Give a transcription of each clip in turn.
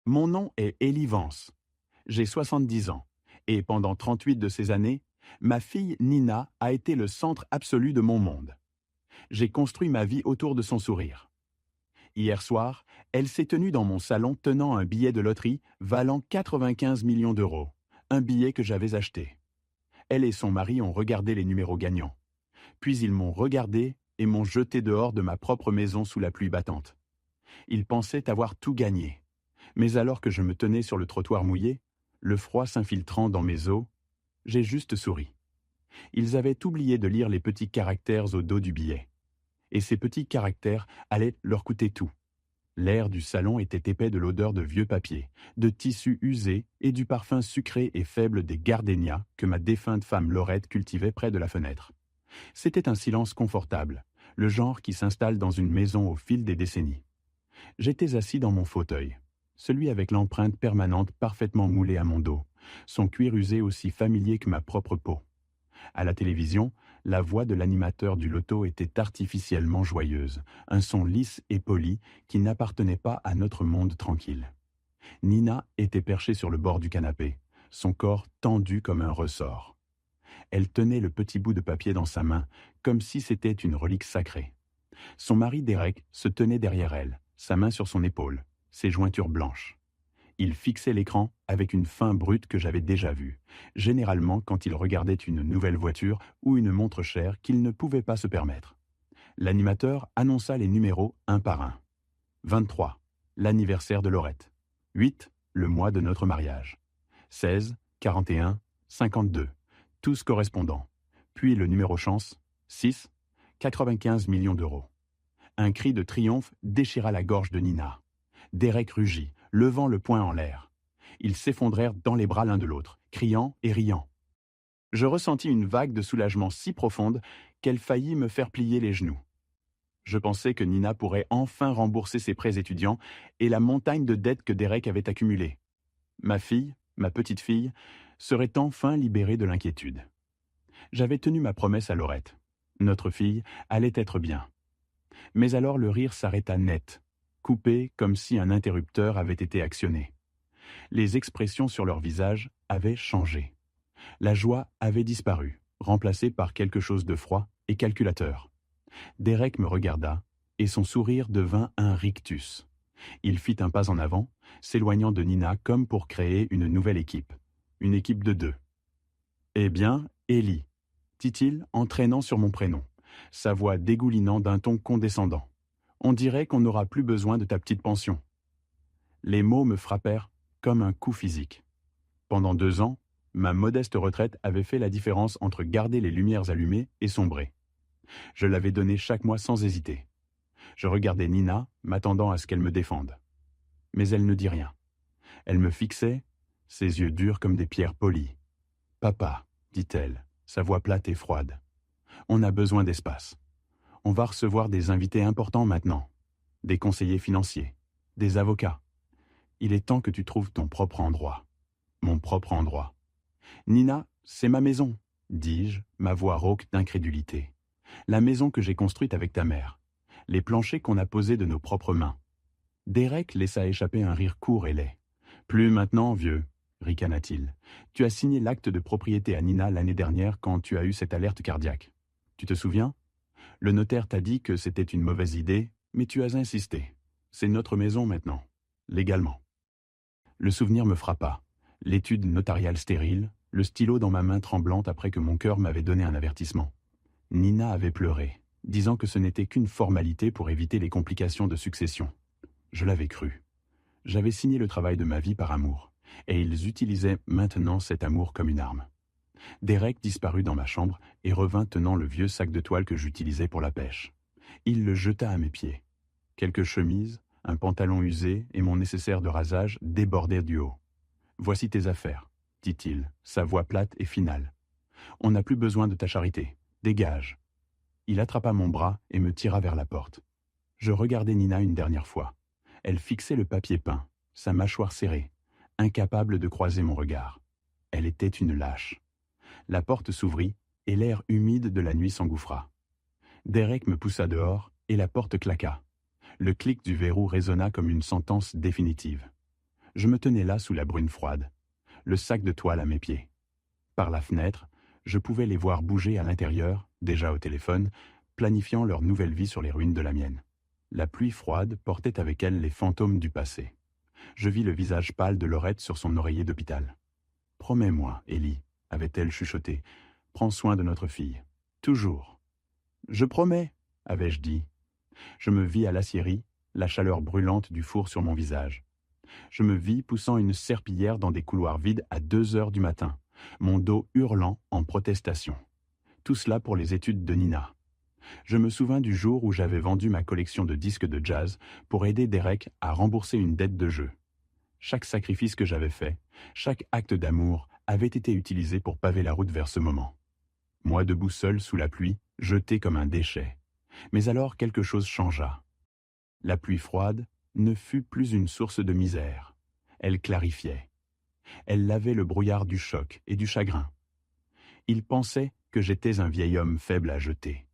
Mon nom est Élie Vance. J'ai 70 ans. Et pendant 38 de ces années, ma fille Nina a été le centre absolu de mon monde. J'ai construit ma vie autour de son sourire. Hier soir, elle s'est tenue dans mon salon tenant un billet de loterie valant 95 millions d'euros. Un billet que j'avais acheté. Elle et son mari ont regardé les numéros gagnants. Puis ils m'ont regardé et m'ont jeté dehors de ma propre maison sous la pluie battante. Ils pensaient avoir tout gagné. Mais alors que je me tenais sur le trottoir mouillé, le froid s'infiltrant dans mes os, j'ai juste souri. Ils avaient oublié de lire les petits caractères au dos du billet. Et ces petits caractères allaient leur coûter tout. L'air du salon était épais de l'odeur de vieux papier, de tissus usés et du parfum sucré et faible des gardénias que ma défunte femme Laurette cultivait près de la fenêtre. C'était un silence confortable, le genre qui s'installe dans une maison au fil des décennies. J'étais assis dans mon fauteuil, celui avec l'empreinte permanente parfaitement moulée à mon dos, son cuir usé aussi familier que ma propre peau. À la télévision, la voix de l'animateur du loto était artificiellement joyeuse, un son lisse et poli qui n'appartenait pas à notre monde tranquille. Nina était perchée sur le bord du canapé, son corps tendu comme un ressort. Elle tenait le petit bout de papier dans sa main, comme si c'était une relique sacrée. Son mari Derek se tenait derrière elle, sa main sur son épaule, ses jointures blanches. Il fixait l'écran avec une fin brute que j'avais déjà vue, généralement quand il regardait une nouvelle voiture ou une montre chère qu'il ne pouvait pas se permettre. L'animateur annonça les numéros un par un. 23, l'anniversaire de Laurette. 8, le mois de notre mariage. 16, 41, 52, tous correspondants. Puis le numéro chance, 6, 95 millions d'euros. Un cri de triomphe déchira la gorge de Nina. Derek rugit, levant le poing en l'air. Ils s'effondrèrent dans les bras l'un de l'autre, criant et riant. Je ressentis une vague de soulagement si profonde qu'elle faillit me faire plier les genoux. Je pensais que Nina pourrait enfin rembourser ses prêts étudiants et la montagne de dettes que Derek avait accumulées. Ma fille, ma petite fille, serait enfin libérée de l'inquiétude. J'avais tenu ma promesse à Laurette. Notre fille allait être bien. Mais alors le rire s'arrêta net, coupé comme si un interrupteur avait été actionné. Les expressions sur leur visage avaient changé. La joie avait disparu, remplacée par quelque chose de froid et calculateur. Derek me regarda, et son sourire devint un rictus. Il fit un pas en avant, s'éloignant de Nina comme pour créer une nouvelle équipe. Une équipe de 2. « Eh bien, Élie » dit-il en traînant sur mon prénom, sa voix dégoulinant d'un ton condescendant. « On dirait qu'on n'aura plus besoin de ta petite pension. » Les mots me frappèrent comme un coup physique. Pendant 2 ans, ma modeste retraite avait fait la différence entre garder les lumières allumées et sombrer. Je l'avais donnée chaque mois sans hésiter. Je regardais Nina, m'attendant à ce qu'elle me défende. Mais elle ne dit rien. Elle me fixait, ses yeux durs comme des pierres polies. « Papa, dit-elle, sa voix plate et froide. On a besoin d'espace. On va recevoir des invités importants maintenant. Des conseillers financiers, des avocats. Il est temps que tu trouves ton propre endroit. Mon propre endroit. Nina, c'est ma maison, dis-je, ma voix rauque d'incrédulité. La maison que j'ai construite avec ta mère. Les planchers qu'on a posés de nos propres mains. Derek laissa échapper un rire court et laid. Plus maintenant, vieux, ricana-t-il. Tu as signé l'acte de propriété à Nina l'année dernière quand tu as eu cette alerte cardiaque. Tu te souviens? Le notaire t'a dit que c'était une mauvaise idée, mais tu as insisté. C'est notre maison maintenant, légalement. Le souvenir me frappa. L'étude notariale stérile, le stylo dans ma main tremblante après que mon cœur m'avait donné un avertissement. Nina avait pleuré, disant que ce n'était qu'une formalité pour éviter les complications de succession. Je l'avais cru. J'avais signé le travail de ma vie par amour, et ils utilisaient maintenant cet amour comme une arme. Derek disparut dans ma chambre et revint tenant le vieux sac de toile que j'utilisais pour la pêche. Il le jeta à mes pieds. Quelques chemises, un pantalon usé et mon nécessaire de rasage débordaient du haut. « Voici tes affaires, dit-il, sa voix plate et finale. On n'a plus besoin de ta charité. Dégage. » Il attrapa mon bras et me tira vers la porte. Je regardai Nina une dernière fois. Elle fixait le papier peint, sa mâchoire serrée, incapable de croiser mon regard. Elle était une lâche. La porte s'ouvrit et l'air humide de la nuit s'engouffra. Derek me poussa dehors et la porte claqua. Le clic du verrou résonna comme une sentence définitive. Je me tenais là sous la brune froide, le sac de toile à mes pieds. Par la fenêtre, je pouvais les voir bouger à l'intérieur, déjà au téléphone, planifiant leur nouvelle vie sur les ruines de la mienne. La pluie froide portait avec elle les fantômes du passé. Je vis le visage pâle de Laurette sur son oreiller d'hôpital. « Promets-moi, Élie, avait-elle chuchoté, prends soin de notre fille. Toujours. »« Je promets, avais-je dit. Je me vis à l'aciérie, la chaleur brûlante du four sur mon visage. Je me vis poussant une serpillière dans des couloirs vides à 2 heures du matin, mon dos hurlant en protestation. Tout cela pour les études de Nina. Je me souviens du jour où j'avais vendu ma collection de disques de jazz pour aider Derek à rembourser une dette de jeu. Chaque sacrifice que j'avais fait, chaque acte d'amour avait été utilisé pour paver la route vers ce moment. Moi debout seul sous la pluie, jeté comme un déchet. Mais alors quelque chose changea. La pluie froide ne fut plus une source de misère. Elle clarifiait. Elle lavait le brouillard du choc et du chagrin. Ils pensaient que j'étais un vieil homme faible à jeter.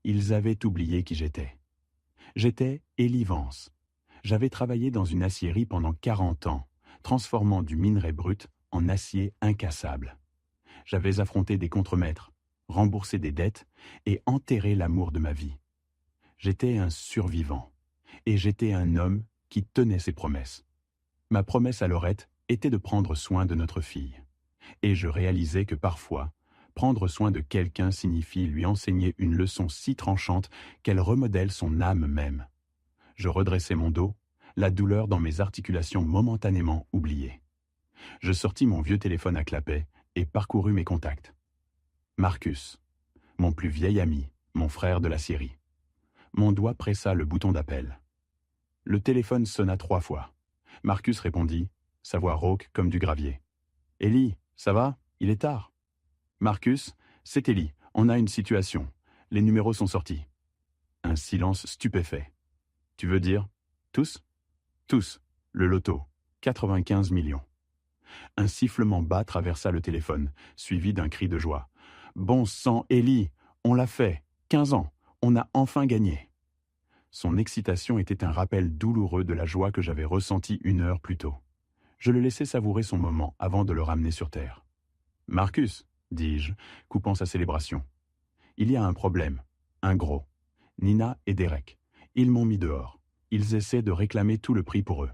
Ils avaient oublié qui j'étais. J'étais Élie Vance. J'avais travaillé dans une aciérie pendant 40 ans, transformant du minerai brut en acier incassable. J'avais affronté des contremaîtres, remboursé des dettes et enterré l'amour de ma vie. J'étais un survivant, et j'étais un homme qui tenait ses promesses. Ma promesse à Laurette était de prendre soin de notre fille. Et je réalisais que parfois, prendre soin de quelqu'un signifie lui enseigner une leçon si tranchante qu'elle remodèle son âme même. Je redressai mon dos, la douleur dans mes articulations momentanément oubliée. Je sortis mon vieux téléphone à clapet et parcourus mes contacts. Marcus, mon plus vieil ami, mon frère de la série. Mon doigt pressa le bouton d'appel. Le téléphone sonna 3 fois. Marcus répondit, sa voix rauque comme du gravier. « Élie, ça va? Il est tard. »« Marcus, c'est Élie. On a une situation. Les numéros sont sortis. » Un silence stupéfait. « Tu veux dire? Tous? »« Tous. Le loto. 95 millions. » Un sifflement bas traversa le téléphone, suivi d'un cri de joie. « Bon sang, Élie, on l'a fait. 15 ans. On a enfin gagné. » Son excitation était un rappel douloureux de la joie que j'avais ressentie 1 heure plus tôt. Je le laissai savourer son moment avant de le ramener sur terre. « Marcus, dis-je, coupant sa célébration. Il y a un problème, un gros. Nina et Derek. Ils m'ont mis dehors. Ils essaient de réclamer tout le prix pour eux. »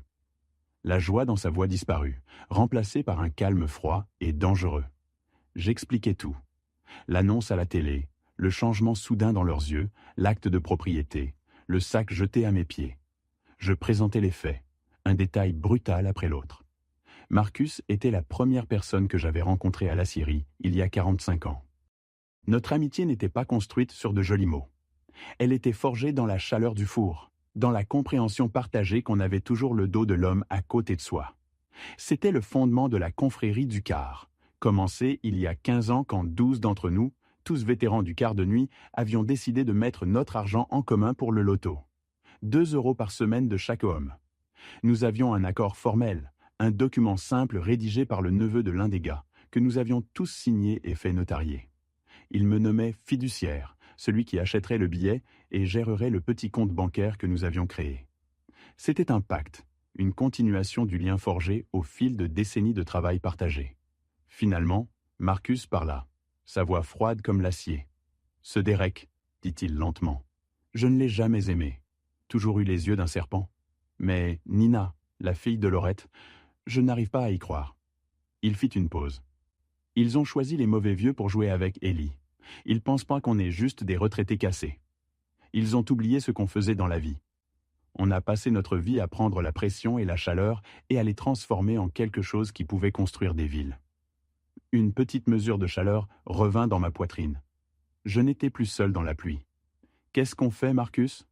La joie dans sa voix disparut, remplacée par un calme froid et dangereux. J'expliquai tout. L'annonce à la télé, le changement soudain dans leurs yeux, l'acte de propriété, le sac jeté à mes pieds. Je présentai les faits, un détail brutal après l'autre. Marcus était la première personne que j'avais rencontrée à l'aciérie il y a 45 ans. Notre amitié n'était pas construite sur de jolis mots. Elle était forgée dans la chaleur du four, dans la compréhension partagée qu'on avait toujours le dos de l'homme à côté de soi. C'était le fondement de la confrérie du quart, commencé il y a 15 ans quand 12 d'entre nous, tous vétérans du quart de nuit, avions décidé de mettre notre argent en commun pour le loto. 2 € par semaine de chaque homme. Nous avions un accord formel, un document simple rédigé par le neveu de l'un des gars, que nous avions tous signé et fait notarier. Il me nommait fiduciaire, celui qui achèterait le billet et gérerait le petit compte bancaire que nous avions créé. C'était un pacte, une continuation du lien forgé au fil de décennies de travail partagé. Finalement, Marcus parla, sa voix froide comme l'acier. « Ce Derek, dit-il lentement, je ne l'ai jamais aimé, toujours eu les yeux d'un serpent. Mais Nina, la fille de Laurette, je n'arrive pas à y croire. » Il fit une pause. « Ils ont choisi les mauvais vieux pour jouer avec Élie. Ils pensent pas qu'on est juste des retraités cassés. Ils ont oublié ce qu'on faisait dans la vie. On a passé notre vie à prendre la pression et la chaleur et à les transformer en quelque chose qui pouvait construire des villes. » Une petite mesure de chaleur revint dans ma poitrine. Je n'étais plus seul dans la pluie. « Qu'est-ce qu'on fait, Marcus ?»«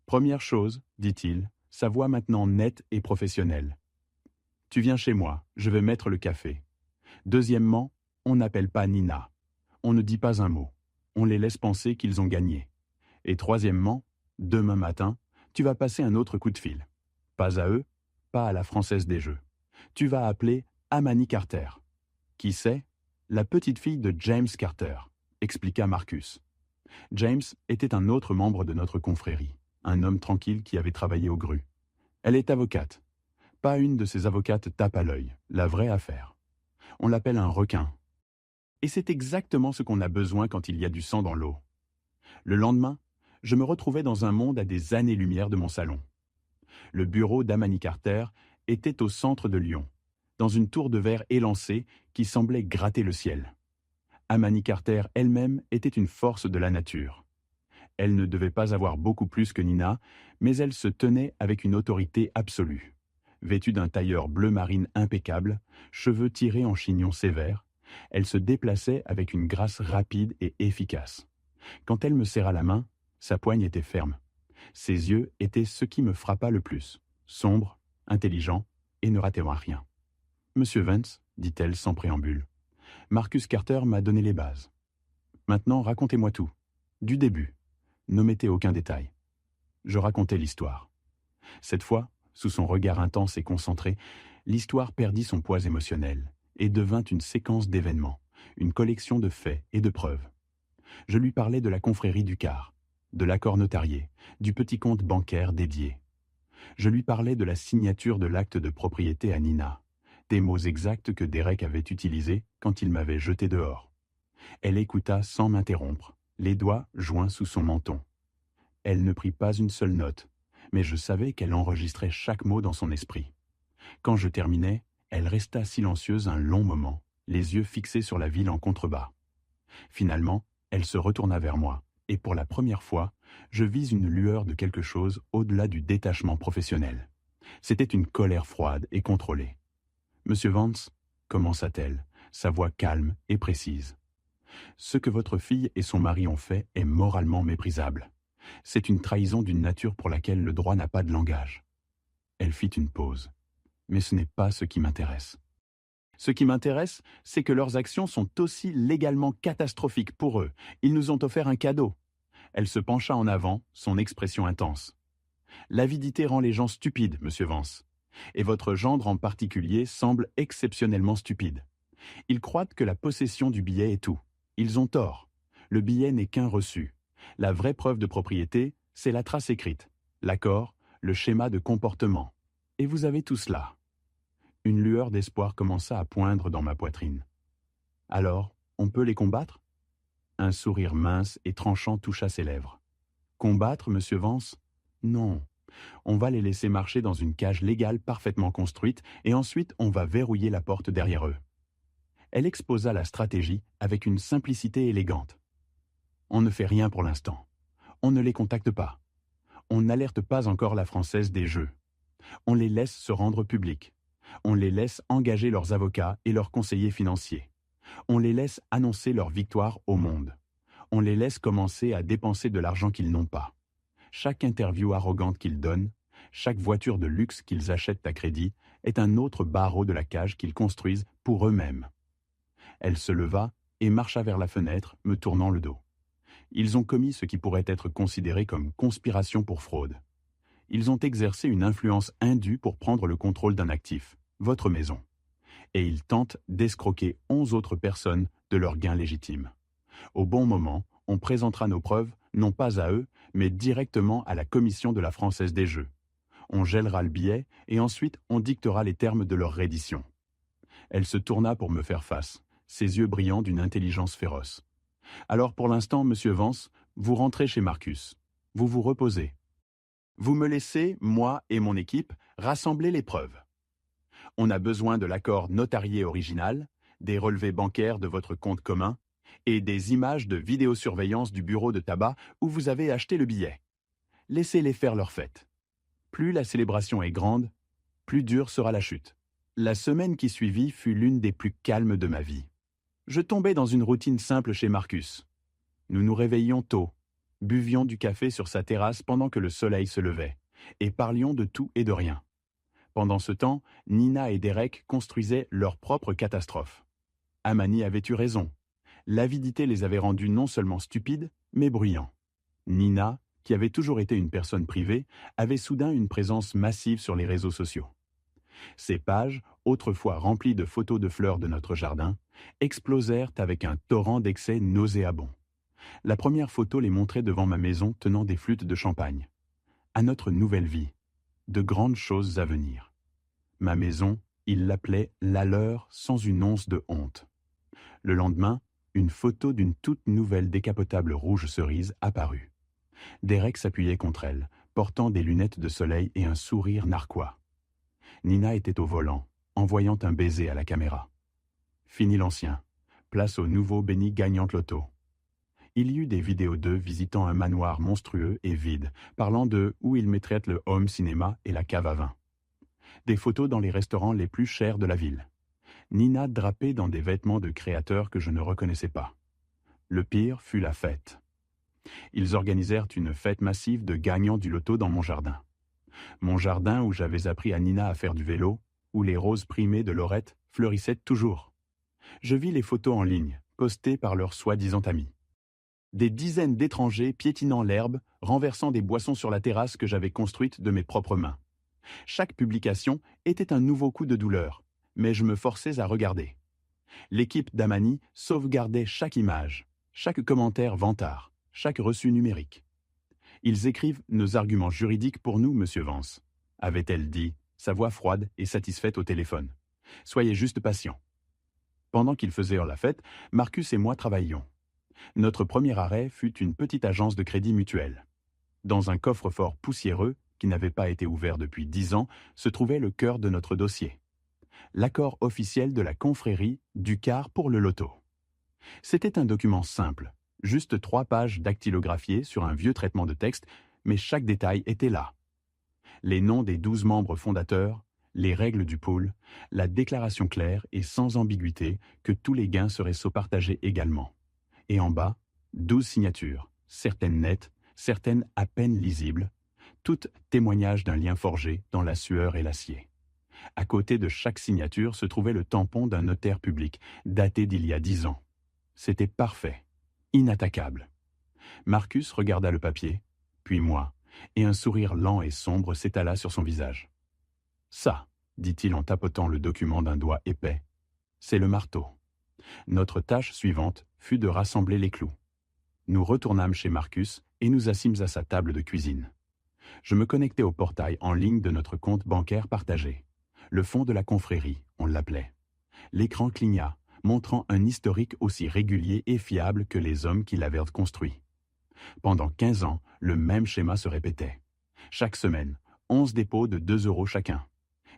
Première chose, dit-il, sa voix maintenant nette et professionnelle. Tu viens chez moi, je vais mettre le café. Deuxièmement, on n'appelle pas Nina. On ne dit pas un mot. On les laisse penser qu'ils ont gagné. Et troisièmement, demain matin, tu vas passer un autre coup de fil. Pas à eux, pas à la Française des Jeux. Tu vas appeler Amani Carter. Qui c'est? La petite fille de James Carter, expliqua Marcus. James était un autre membre de notre confrérie, un homme tranquille qui avait travaillé au GRU. Elle est avocate. Pas une de ces avocates tape à l'œil, la vraie affaire. On l'appelle un requin. Et c'est exactement ce qu'on a besoin quand il y a du sang dans l'eau. Le lendemain, je me retrouvais dans un monde à des années-lumière de mon salon. Le bureau d'Amani Carter était au centre de Lyon, dans une tour de verre élancée qui semblait gratter le ciel. Amani Carter elle-même était une force de la nature. Elle ne devait pas avoir beaucoup plus que Nina, mais elle se tenait avec une autorité absolue. Vêtue d'un tailleur bleu marine impeccable, cheveux tirés en chignon sévère, elle se déplaçait avec une grâce rapide et efficace. Quand elle me serra la main, sa poigne était ferme. Ses yeux étaient ce qui me frappa le plus, sombres, intelligents et ne rataient rien. « Monsieur Vance, dit-elle sans préambule, Marcus Carter m'a donné les bases. Maintenant, racontez-moi tout, du début. N'omettez aucun détail. » Je racontai l'histoire. Cette fois, sous son regard intense et concentré, l'histoire perdit son poids émotionnel et devint une séquence d'événements, une collection de faits et de preuves. Je lui parlais de la confrérie du quart, de l'accord notarié, du petit compte bancaire dédié. Je lui parlais de la signature de l'acte de propriété à Nina, des mots exacts que Derek avait utilisés quand il m'avait jeté dehors. Elle écouta sans m'interrompre, les doigts joints sous son menton. Elle ne prit pas une seule note, mais je savais qu'elle enregistrait chaque mot dans son esprit. Quand je terminais, elle resta silencieuse un long moment, les yeux fixés sur la ville en contrebas. Finalement, elle se retourna vers moi, et pour la première fois, je vis une lueur de quelque chose au-delà du détachement professionnel. C'était une colère froide et contrôlée. « Monsieur Vance, commença-t-elle, sa voix calme et précise. Ce que votre fille et son mari ont fait est moralement méprisable. C'est une trahison d'une nature pour laquelle le droit n'a pas de langage. » Elle fit une pause. « Mais ce n'est pas ce qui m'intéresse. Ce qui m'intéresse, c'est que leurs actions sont aussi légalement catastrophiques pour eux. Ils nous ont offert un cadeau. » Elle se pencha en avant, son expression intense. « L'avidité rend les gens stupides, monsieur Vance. Et votre gendre en particulier semble exceptionnellement stupide. Ils croient que la possession du billet est tout. Ils ont tort. Le billet n'est qu'un reçu. La vraie preuve de propriété, c'est la trace écrite, l'accord, le schéma de comportement. Et vous avez tout cela. » Une lueur d'espoir commença à poindre dans ma poitrine. « Alors, on peut les combattre ?» Un sourire mince et tranchant toucha ses lèvres. « Combattre, monsieur Vance ? Non. On va les laisser marcher dans une cage légale parfaitement construite et ensuite on va verrouiller la porte derrière eux. » Elle exposa la stratégie avec une simplicité élégante. « On ne fait rien pour l'instant. On ne les contacte pas. On n'alerte pas encore la Française des Jeux. On les laisse se rendre publics. On les laisse engager leurs avocats et leurs conseillers financiers. On les laisse annoncer leur victoire au monde. On les laisse commencer à dépenser de l'argent qu'ils n'ont pas. Chaque interview arrogante qu'ils donnent, chaque voiture de luxe qu'ils achètent à crédit est un autre barreau de la cage qu'ils construisent pour eux-mêmes. » Elle se leva et marcha vers la fenêtre, me tournant le dos. « Ils ont commis ce qui pourrait être considéré comme conspiration pour fraude. Ils ont exercé une influence indue pour prendre le contrôle d'un actif, votre maison. Et ils tentent d'escroquer 11 autres personnes de leurs gains légitimes. Au bon moment, on présentera nos preuves, non pas à eux, mais directement à la commission de la Française des Jeux. On gèlera le billet et ensuite on dictera les termes de leur reddition. » Elle se tourna pour me faire face, ses yeux brillants d'une intelligence féroce. « Alors pour l'instant, monsieur Vance, vous rentrez chez Marcus. Vous vous reposez. Vous me laissez, moi et mon équipe, rassembler les preuves. On a besoin de l'accord notarié original, des relevés bancaires de votre compte commun et des images de vidéosurveillance du bureau de tabac où vous avez acheté le billet. Laissez-les faire leur fête. Plus la célébration est grande, plus dure sera la chute. » La semaine qui suivit fut l'une des plus calmes de ma vie. Je tombais dans une routine simple chez Marcus. Nous nous réveillions tôt, buvions du café sur sa terrasse pendant que le soleil se levait, et parlions de tout et de rien. Pendant ce temps, Nina et Derek construisaient leur propre catastrophe. Amani avait eu raison. L'avidité les avait rendus non seulement stupides, mais bruyants. Nina, qui avait toujours été une personne privée, avait soudain une présence massive sur les réseaux sociaux. Ces pages, autrefois remplies de photos de fleurs de notre jardin, explosèrent avec un torrent d'excès nauséabonds. La première photo les montrait devant ma maison tenant des flûtes de champagne. À notre nouvelle vie, de grandes choses à venir. Ma maison, il l'appelait la leur sans une once de honte. Le lendemain, une photo d'une toute nouvelle décapotable rouge cerise apparut. Derek s'appuyait contre elle, portant des lunettes de soleil et un sourire narquois. Nina était au volant, envoyant un baiser à la caméra. Fini l'ancien. Place au nouveau Benny gagnant loto. Il y eut des vidéos d'eux visitant un manoir monstrueux et vide, parlant de où ils mettraient le home cinéma et la cave à vin. Des photos dans les restaurants les plus chers de la ville. Nina drapée dans des vêtements de créateurs que je ne reconnaissais pas. Le pire fut la fête. Ils organisèrent une fête massive de gagnants du loto dans mon jardin. Mon jardin où j'avais appris à Nina à faire du vélo, où les roses primées de Laurette fleurissaient toujours. Je vis les photos en ligne, postées par leurs soi-disant amis. Des dizaines d'étrangers piétinant l'herbe, renversant des boissons sur la terrasse que j'avais construite de mes propres mains. Chaque publication était un nouveau coup de douleur, mais je me forçais à regarder. L'équipe d'Amani sauvegardait chaque image, chaque commentaire vantard, chaque reçu numérique. Ils écrivent nos arguments juridiques pour nous, monsieur Vance, avait-elle dit, sa voix froide et satisfaite au téléphone. Soyez juste patient. Pendant qu'ils faisaient la fête, Marcus et moi travaillions. Notre premier arrêt fut une petite agence de crédit mutuel. Dans un coffre-fort poussiéreux, qui n'avait pas été ouvert depuis 10 ans, se trouvait le cœur de notre dossier. L'accord officiel de la confrérie du quart pour le loto. C'était un document simple, juste 3 pages dactylographiées sur un vieux traitement de texte, mais chaque détail était là. Les noms des 12 membres fondateurs, les règles du pool, la déclaration claire et sans ambiguïté que tous les gains seraient saupartagés également. Et en bas, 12 signatures, certaines nettes, certaines à peine lisibles, toutes témoignages d'un lien forgé dans la sueur et l'acier. À côté de chaque signature se trouvait le tampon d'un notaire public, daté d'il y a 10 ans. C'était parfait, inattaquable. Marcus regarda le papier, puis moi, et un sourire lent et sombre s'étala sur son visage. « Ça, dit-il en tapotant le document d'un doigt épais, c'est le marteau. » Notre tâche suivante fut de rassembler les clous. Nous retournâmes chez Marcus et nous assîmes à sa table de cuisine. Je me connectai au portail en ligne de notre compte bancaire partagé. Le fonds de la confrérie, on l'appelait. L'écran cligna, montrant un historique aussi régulier et fiable que les hommes qui l'avaient construit. Pendant 15 ans, le même schéma se répétait. Chaque semaine, 11 dépôts de 2 € chacun.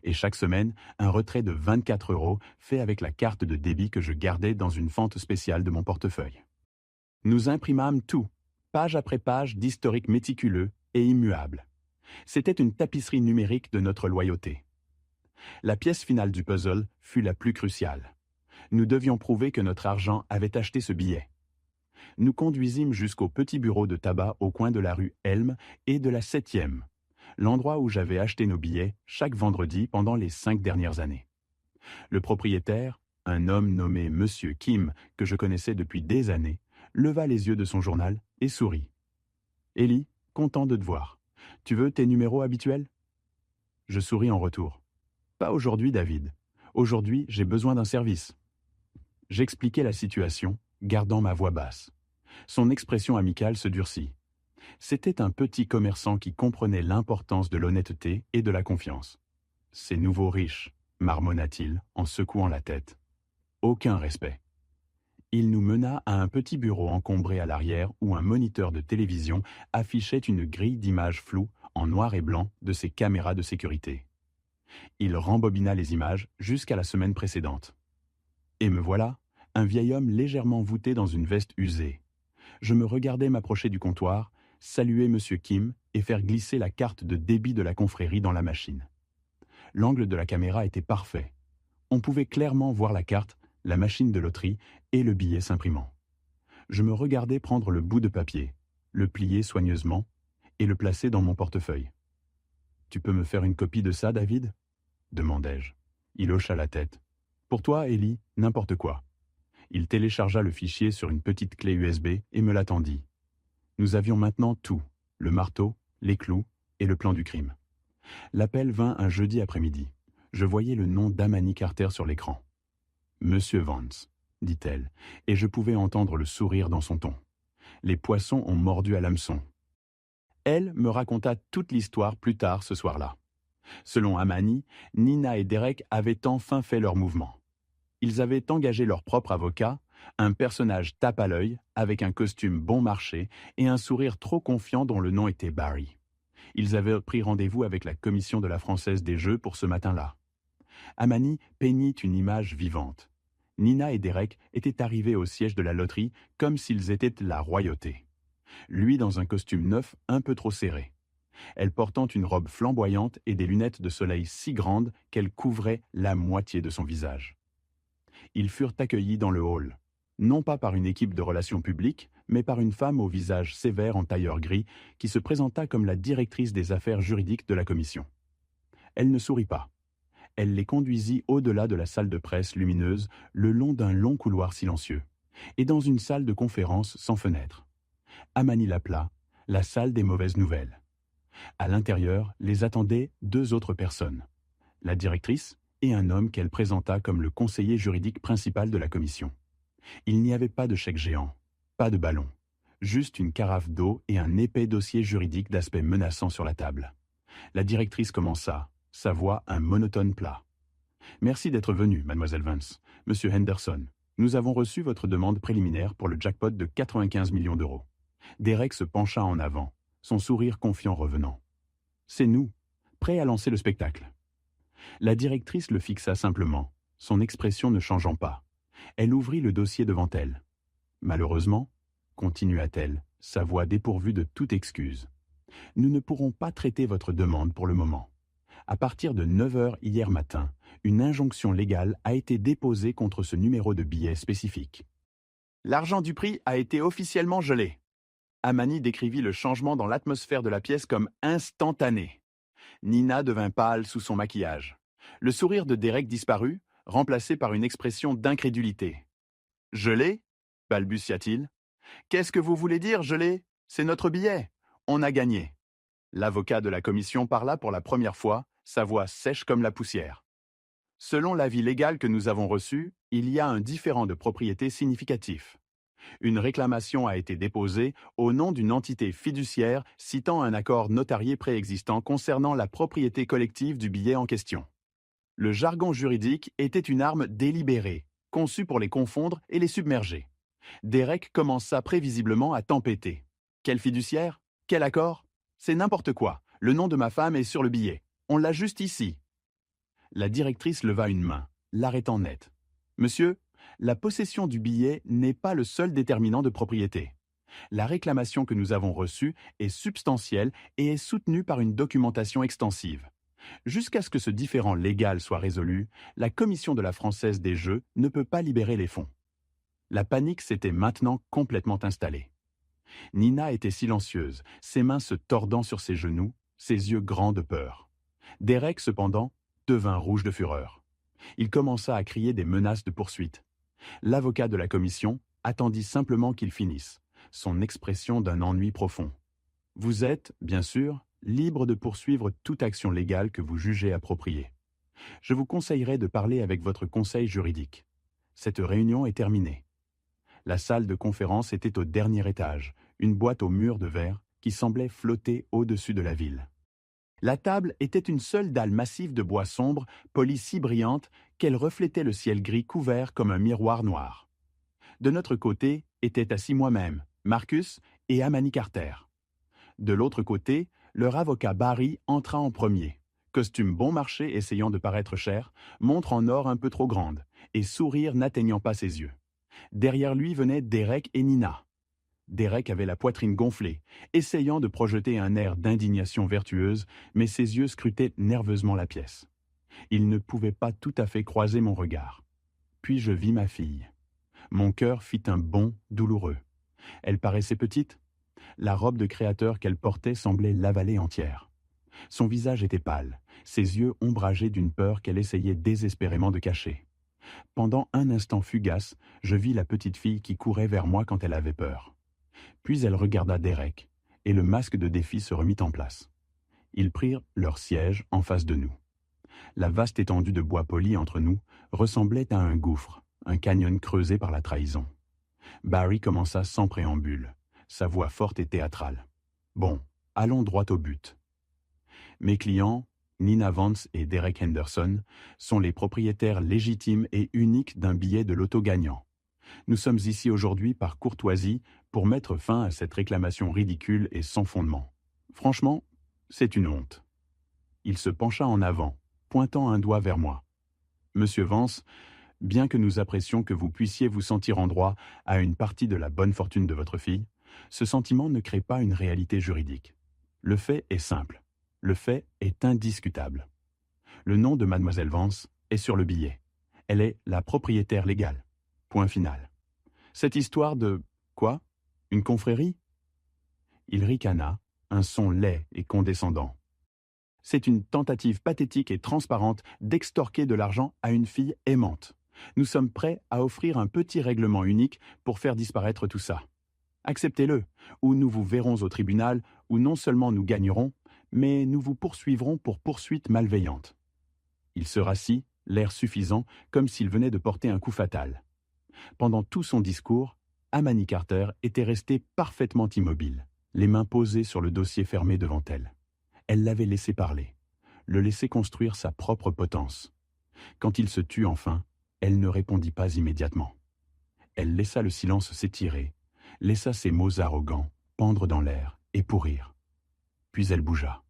Et chaque semaine, un retrait de 24 € fait avec la carte de débit que je gardais dans une fente spéciale de mon portefeuille. Nous imprimâmes tout, page après page d'historique méticuleux et immuable. C'était une tapisserie numérique de notre loyauté. La pièce finale du puzzle fut la plus cruciale. Nous devions prouver que notre argent avait acheté ce billet. Nous conduisîmes jusqu'au petit bureau de tabac au coin de la rue Elm et de la 7e, l'endroit où j'avais acheté nos billets chaque vendredi pendant les 5 dernières années. Le propriétaire, un homme nommé Monsieur Kim, que je connaissais depuis des années, leva les yeux de son journal et sourit. « Ellie, content de te voir. Tu veux tes numéros habituels ?» Je souris en retour. « Pas aujourd'hui, David. Aujourd'hui, j'ai besoin d'un service. » J'expliquai la situation, gardant ma voix basse. Son expression amicale se durcit. C'était un petit commerçant qui comprenait l'importance de l'honnêteté et de la confiance. « Ces nouveaux riches », marmonna-t-il en secouant la tête. Aucun respect. Il nous mena à un petit bureau encombré à l'arrière où un moniteur de télévision affichait une grille d'images floues en noir et blanc de ses caméras de sécurité. Il rembobina les images jusqu'à la semaine précédente. Et me voilà, un vieil homme légèrement voûté dans une veste usée. Je me regardais m'approcher du comptoir, saluer M. Kim et faire glisser la carte de débit de la confrérie dans la machine. L'angle de la caméra était parfait. On pouvait clairement voir la carte, la machine de loterie et le billet s'imprimant. Je me regardais prendre le bout de papier, le plier soigneusement et le placer dans mon portefeuille. « Tu peux me faire une copie de ça, David ?» demandai-je. Il hocha la tête. « Pour toi, Ellie, n'importe quoi. » Il téléchargea le fichier sur une petite clé USB et me l'attendit. Nous avions maintenant tout, le marteau, les clous et le plan du crime. L'appel vint un jeudi après-midi. Je voyais le nom d'Amani Carter sur l'écran. « Monsieur Vance », dit-elle, et je pouvais entendre le sourire dans son ton. Les poissons ont mordu à l'hameçon. Elle me raconta toute l'histoire plus tard ce soir-là. Selon Amani, Nina et Derek avaient enfin fait leur mouvement. Ils avaient engagé leur propre avocat, un personnage tape à l'œil, avec un costume bon marché et un sourire trop confiant dont le nom était Barry. Ils avaient pris rendez-vous avec la commission de la Française des Jeux pour ce matin-là. Amani peignit une image vivante. Nina et Derek étaient arrivés au siège de la loterie comme s'ils étaient la royauté. Lui dans un costume neuf un peu trop serré. Elle portant une robe flamboyante et des lunettes de soleil si grandes qu'elles couvraient la moitié de son visage. Ils furent accueillis dans le hall, non pas par une équipe de relations publiques, mais par une femme au visage sévère en tailleur gris qui se présenta comme la directrice des affaires juridiques de la commission. Elle ne sourit pas. Elle les conduisit au-delà de la salle de presse lumineuse, le long d'un long couloir silencieux, et dans une salle de conférence sans fenêtre. Amani l'appela « la salle des mauvaises nouvelles ». À l'intérieur, les attendaient 2 autres personnes, la directrice et un homme qu'elle présenta comme le conseiller juridique principal de la commission. Il n'y avait pas de chèque géant, pas de ballon, juste une carafe d'eau et un épais dossier juridique d'aspect menaçant sur la table. La directrice commença, sa voix un monotone plat. « Merci d'être venu, mademoiselle Vance. Monsieur Henderson, nous avons reçu votre demande préliminaire pour le jackpot de 95 millions d'euros. » Derek se pencha en avant, son sourire confiant revenant. « C'est nous, prêts à lancer le spectacle. » La directrice le fixa simplement, son expression ne changeant pas. Elle ouvrit le dossier devant elle. « Malheureusement, continua-t-elle, sa voix dépourvue de toute excuse, nous ne pourrons pas traiter votre demande pour le moment. À partir de 9 heures hier matin, une injonction légale a été déposée contre ce numéro de billet spécifique. L'argent du prix a été officiellement gelé. » Amani décrivit le changement dans l'atmosphère de la pièce comme instantané. Nina devint pâle sous son maquillage. Le sourire de Derek disparut, remplacé par une expression d'incrédulité. « Gelé ?» balbutia-t-il. « Qu'est-ce que vous voulez dire, gelé ? C'est notre billet. On a gagné. » L'avocat de la commission parla pour la première fois, sa voix sèche comme la poussière. « Selon l'avis légal que nous avons reçu, il y a un différend de propriété significatif. Une réclamation a été déposée au nom d'une entité fiduciaire citant un accord notarié préexistant concernant la propriété collective du billet en question. Le jargon juridique était une arme délibérée, conçue pour les confondre et les submerger. Derek commença prévisiblement à tempêter. Quel fiduciaire ? Quel accord ? C'est n'importe quoi. Le nom de ma femme est sur le billet. On l'a juste ici. La directrice leva une main, l'arrêtant net. Monsieur, la possession du billet n'est pas le seul déterminant de propriété. La réclamation que nous avons reçue est substantielle et est soutenue par une documentation extensive. Jusqu'à ce que ce différend légal soit résolu, la commission de la Française des Jeux ne peut pas libérer les fonds. La panique s'était maintenant complètement installée. Nina était silencieuse, ses mains se tordant sur ses genoux, ses yeux grands de peur. Derek, cependant, devint rouge de fureur. Il commença à crier des menaces de poursuite. L'avocat de la commission attendit simplement qu'il finisse, son expression d'un ennui profond. « Vous êtes, bien sûr, libre de poursuivre toute action légale que vous jugez appropriée. Je vous conseillerais de parler avec votre conseil juridique. Cette réunion est terminée. » La salle de conférence était au dernier étage, une boîte aux murs de verre qui semblait flotter au-dessus de la ville. La table était une seule dalle massive de bois sombre, polie si brillante qu'elle reflétait le ciel gris couvert comme un miroir noir. De notre côté étaient assis moi-même, Marcus et Amani Carter. De l'autre côté, leur avocat Barry entra en premier, costume bon marché essayant de paraître cher, montre en or un peu trop grande, et sourire n'atteignant pas ses yeux. Derrière lui venaient Derek et Nina. Derek avait la poitrine gonflée, essayant de projeter un air d'indignation vertueuse, mais ses yeux scrutaient nerveusement la pièce. Il ne pouvait pas tout à fait croiser mon regard. Puis je vis ma fille. Mon cœur fit un bond douloureux. Elle paraissait petite. La robe de créateur qu'elle portait semblait l'avaler entière. Son visage était pâle, ses yeux ombragés d'une peur qu'elle essayait désespérément de cacher. Pendant un instant fugace, je vis la petite fille qui courait vers moi quand elle avait peur. Puis elle regarda Derek, et le masque de défi se remit en place. Ils prirent leur siège en face de nous. La vaste étendue de bois poli entre nous ressemblait à un gouffre, un canyon creusé par la trahison. Barry commença sans préambule, sa voix forte et théâtrale. « Bon, allons droit au but. Mes clients, Nina Vance et Derek Henderson sont les propriétaires légitimes et uniques d'un billet de loto gagnant. Nous sommes ici aujourd'hui par courtoisie pour mettre fin à cette réclamation ridicule et sans fondement. Franchement, c'est une honte. Il se pencha en avant, pointant un doigt vers moi. Monsieur Vance, bien que nous apprécions que vous puissiez vous sentir en droit à une partie de la bonne fortune de votre fille, ce sentiment ne crée pas une réalité juridique. Le fait est simple. Le fait est indiscutable. Le nom de mademoiselle Vance est sur le billet. Elle est la propriétaire légale. Point final. Cette histoire de... quoi? Une confrérie? Il ricana, un son laid et condescendant. C'est une tentative pathétique et transparente d'extorquer de l'argent à une fille aimante. Nous sommes prêts à offrir un petit règlement unique pour faire disparaître tout ça. Acceptez-le, ou nous vous verrons au tribunal, où non seulement nous gagnerons, mais nous vous poursuivrons pour poursuite malveillante. Il se rassit, l'air suffisant, comme s'il venait de porter un coup fatal. Pendant tout son discours, Amani Carter était restée parfaitement immobile, les mains posées sur le dossier fermé devant elle. Elle l'avait laissé parler, le laissait construire sa propre potence. Quand il se tut enfin, elle ne répondit pas immédiatement. Elle laissa le silence s'étirer, laissa ses mots arrogants pendre dans l'air et pourrir. Puis elle bougea.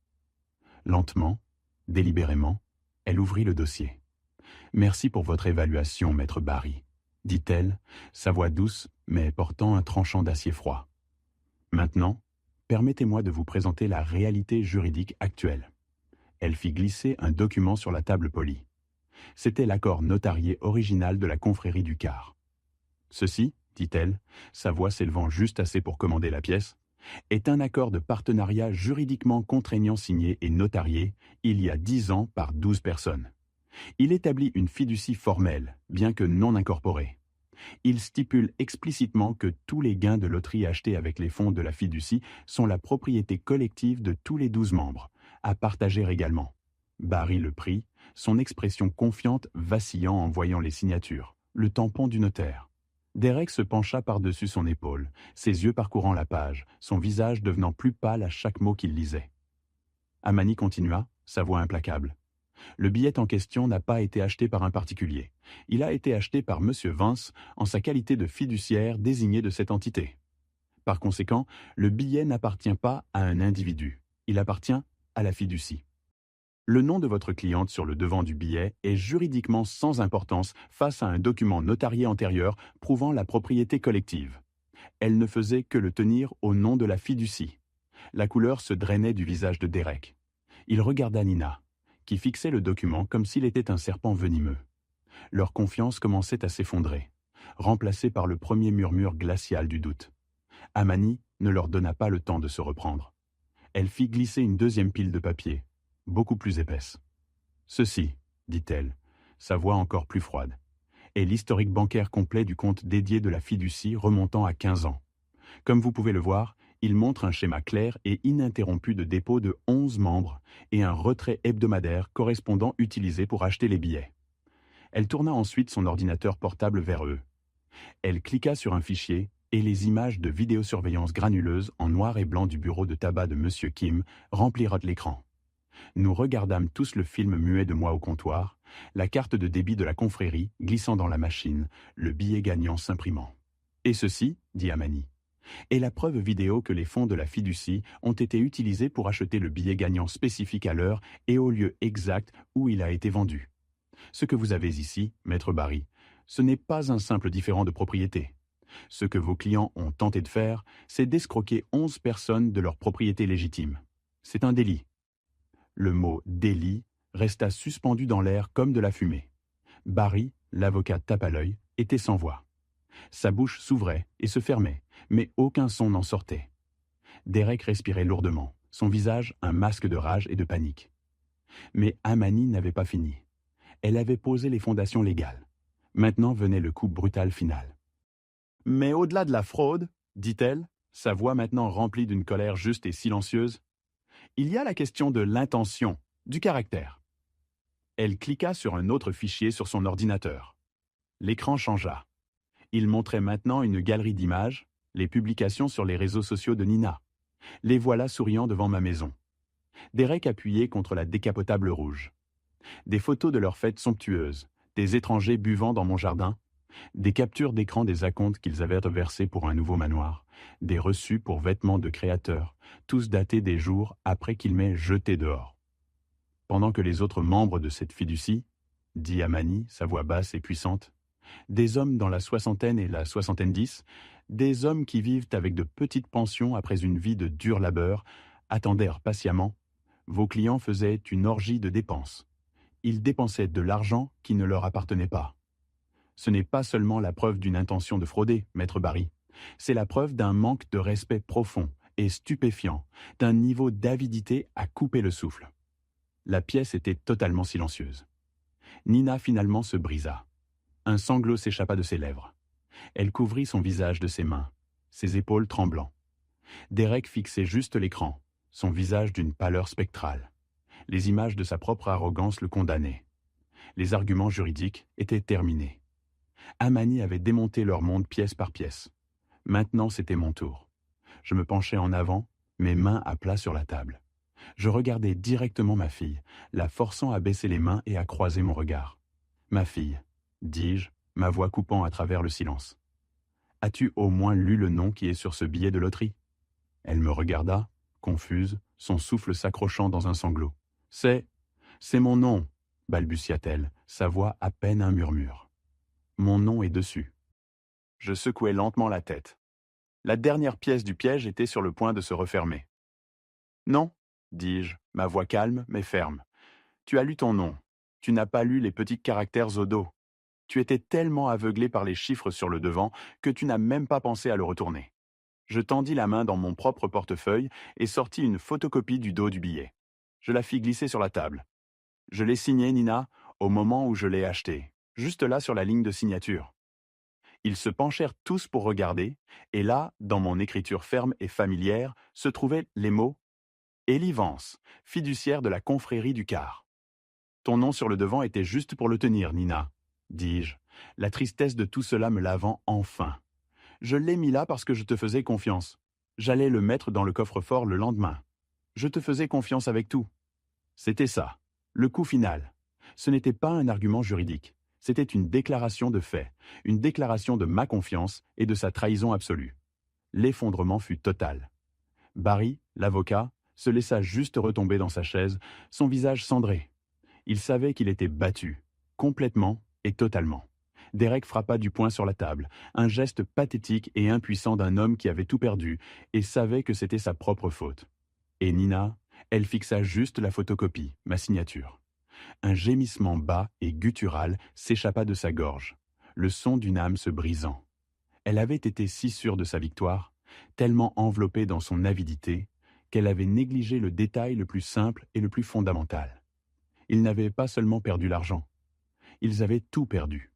Lentement, délibérément, elle ouvrit le dossier. « Merci pour votre évaluation, maître Barry, » dit-elle, sa voix douce, mais portant un tranchant d'acier froid. « Maintenant, permettez-moi de vous présenter la réalité juridique actuelle. » Elle fit glisser un document sur la table polie. C'était l'accord notarié original de la confrérie du Quart. « Ceci, dit-elle, sa voix s'élevant juste assez pour commander la pièce, est un accord de partenariat juridiquement contraignant signé et notarié il y a 10 ans par 12 personnes. Il établit une fiducie formelle, bien que non incorporée. Il stipule explicitement que tous les gains de loterie achetés avec les fonds de la fiducie sont la propriété collective de tous les 12 membres, à partager également. » Barry le prit, son expression confiante vacillant en voyant les signatures, le tampon du notaire. Derek se pencha par-dessus son épaule, ses yeux parcourant la page, son visage devenant plus pâle à chaque mot qu'il lisait. Amani continua, sa voix implacable. Le billet en question n'a pas été acheté par un particulier. Il a été acheté par M. Vance en sa qualité de fiduciaire désigné de cette entité. Par conséquent, le billet n'appartient pas à un individu. Il appartient à la fiducie. Le nom de votre cliente sur le devant du billet est juridiquement sans importance face à un document notarié antérieur prouvant la propriété collective. Elle ne faisait que le tenir au nom de la fiducie. La couleur se drainait du visage de Derek. Il regarda Nina, qui fixait le document comme s'il était un serpent venimeux. Leur confiance commençait à s'effondrer, remplacée par le premier murmure glacial du doute. Amani ne leur donna pas le temps de se reprendre. Elle fit glisser une deuxième pile de papier, beaucoup plus épaisse. « Ceci, dit-elle, sa voix encore plus froide, est l'historique bancaire complet du compte dédié de la fiducie remontant à 15 ans. Comme vous pouvez le voir, il montre un schéma clair et ininterrompu de dépôt de 11 membres et un retrait hebdomadaire correspondant utilisé pour acheter les billets. » Elle tourna ensuite son ordinateur portable vers eux. Elle cliqua sur un fichier et les images de vidéosurveillance granuleuse en noir et blanc du bureau de tabac de M. Kim remplirent l'écran. Nous regardâmes tous le film muet de moi au comptoir, la carte de débit de la confrérie glissant dans la machine, le billet gagnant s'imprimant. « Et ceci, dit Amani, est la preuve vidéo que les fonds de la fiducie ont été utilisés pour acheter le billet gagnant spécifique à l'heure et au lieu exact où il a été vendu. Ce que vous avez ici, maître Barry, ce n'est pas un simple différend de propriété. Ce que vos clients ont tenté de faire, c'est d'escroquer 11 personnes de leur propriété légitime. C'est un délit. » Le mot « délit » resta suspendu dans l'air comme de la fumée. Barry, l'avocat tape à l'œil, était sans voix. Sa bouche s'ouvrait et se fermait, mais aucun son n'en sortait. Derek respirait lourdement, son visage un masque de rage et de panique. Mais Amani n'avait pas fini. Elle avait posé les fondations légales. Maintenant venait le coup brutal final. « Mais au-delà de la fraude, dit-elle, sa voix maintenant remplie d'une colère juste et silencieuse, il y a la question de l'intention, du caractère. » Elle cliqua sur un autre fichier sur son ordinateur. L'écran changea. Il montrait maintenant une galerie d'images, les publications sur les réseaux sociaux de Nina. Les voilà souriant devant ma maison. Derek appuyé contre la décapotable rouge. Des photos de leur fête somptueuse, des étrangers buvant dans mon jardin, des captures d'écran des acomptes qu'ils avaient reversés pour un nouveau manoir, des reçus pour vêtements de créateurs, tous datés des jours après qu'il m'ait jeté dehors. Pendant que les autres membres de cette fiducie, dit Amani, sa voix basse et puissante, des hommes dans la soixantaine et la soixantaine-dix, des hommes qui vivent avec de petites pensions après une vie de dur labeur, attendèrent patiemment, vos clients faisaient une orgie de dépenses. Ils dépensaient de l'argent qui ne leur appartenait pas. Ce n'est pas seulement la preuve d'une intention de frauder, maître Barry. C'est la preuve d'un manque de respect profond et stupéfiant, d'un niveau d'avidité à couper le souffle. La pièce était totalement silencieuse. Nina finalement se brisa. Un sanglot s'échappa de ses lèvres. Elle couvrit son visage de ses mains, ses épaules tremblant. Derek fixait juste l'écran, son visage d'une pâleur spectrale. Les images de sa propre arrogance le condamnaient. Les arguments juridiques étaient terminés. Amani avait démonté leur monde pièce par pièce. Maintenant, c'était mon tour. Je me penchai en avant, mes mains à plat sur la table. Je regardais directement ma fille, la forçant à baisser les mains et à croiser mon regard. « Ma fille », dis-je, ma voix coupant à travers le silence. « As-tu au moins lu le nom qui est sur ce billet de loterie ?» Elle me regarda, confuse, son souffle s'accrochant dans un sanglot. « C'est mon nom », balbutia-t-elle, sa voix à peine un murmure. « Mon nom est dessus. » Je secouai lentement la tête. La dernière pièce du piège était sur le point de se refermer. « Non, » dis-je, ma voix calme mais ferme. « Tu as lu ton nom. Tu n'as pas lu les petits caractères au dos. Tu étais tellement aveuglé par les chiffres sur le devant que tu n'as même pas pensé à le retourner. » Je tendis la main dans mon propre portefeuille et sortis une photocopie du dos du billet. Je la fis glisser sur la table. Je l'ai signé, Nina, au moment où je l'ai acheté, juste là sur la ligne de signature. Ils se penchèrent tous pour regarder, et là, dans mon écriture ferme et familière, se trouvaient les mots « Élie Vance, fiduciaire de la confrérie du Quart. » Ton nom sur le devant était juste pour le tenir, Nina, dis-je, la tristesse de tout cela me lavant enfin. Je l'ai mis là parce que je te faisais confiance. J'allais le mettre dans le coffre-fort le lendemain. Je te faisais confiance avec tout. C'était ça, le coup final. Ce n'était pas un argument juridique. C'était une déclaration de fait, une déclaration de ma confiance et de sa trahison absolue. L'effondrement fut total. Barry, l'avocat, se laissa juste retomber dans sa chaise, son visage cendré. Il savait qu'il était battu, complètement et totalement. Derek frappa du poing sur la table, un geste pathétique et impuissant d'un homme qui avait tout perdu et savait que c'était sa propre faute. Et Nina, elle fixa juste la photocopie, ma signature. Un gémissement bas et guttural s'échappa de sa gorge, le son d'une âme se brisant. Elle avait été si sûre de sa victoire, tellement enveloppée dans son avidité, qu'elle avait négligé le détail le plus simple et le plus fondamental. Ils n'avaient pas seulement perdu l'argent, ils avaient tout perdu.